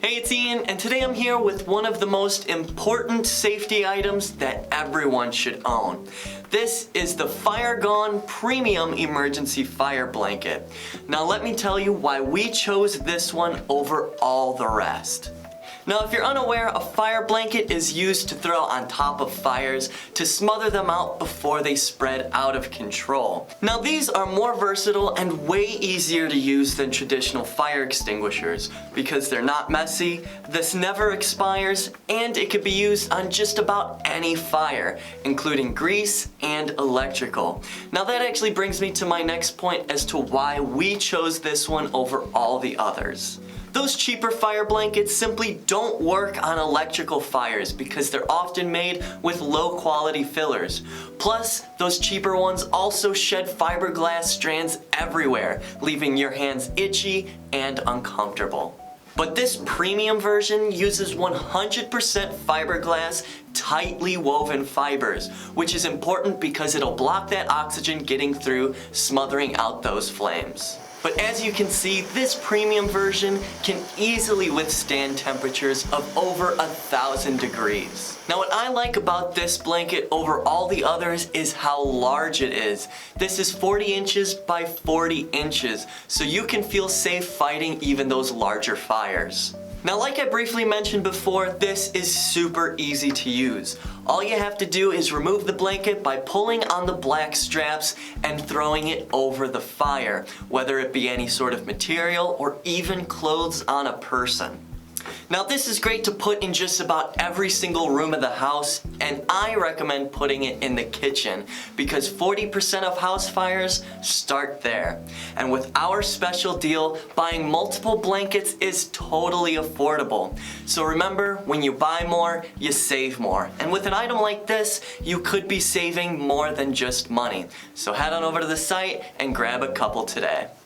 Hey, it's Ian, and today I'm here with one of the most important safety items that everyone should own. This is the FireGone Premium Emergency Fire Blanket. Now let me tell you why we chose this one over all the rest. Now, if you're unaware, a fire blanket is used to throw on top of fires to smother them out before they spread out of control. Now, these are more versatile and way easier to use than traditional fire extinguishers because they're not messy, this never expires, and it could be used on just about any fire, including grease and electrical. Now, that actually brings me to my next point as to why we chose this one over all the others. Those cheaper fire blankets simply don't work on electrical fires because they're often made with low quality fillers. Plus, those cheaper ones also shed fiberglass strands everywhere, leaving your hands itchy and uncomfortable. But this premium version uses 100% fiberglass, tightly woven fibers, which is important because it'll block that oxygen getting through, smothering out those flames. But as you can see, this premium version can easily withstand temperatures of over 1,000 degrees. Now, what I like about this blanket over all the others is how large it is. This is 40 inches by 40 inches, so you can feel safe fighting even those larger fires. Now, like I briefly mentioned before, this is super easy to use. All you have to do is remove the blanket by pulling on the black straps and throwing it over the fire, whether it be any sort of material or even clothes on a person. Now, this is great to put in just about every single room of the house, and I recommend putting it in the kitchen because 40% of house fires start there. And with our special deal, buying multiple blankets is totally affordable. So remember, when you buy more, you save more. And with an item like this, you could be saving more than just money. So head on over to the site and grab a couple today.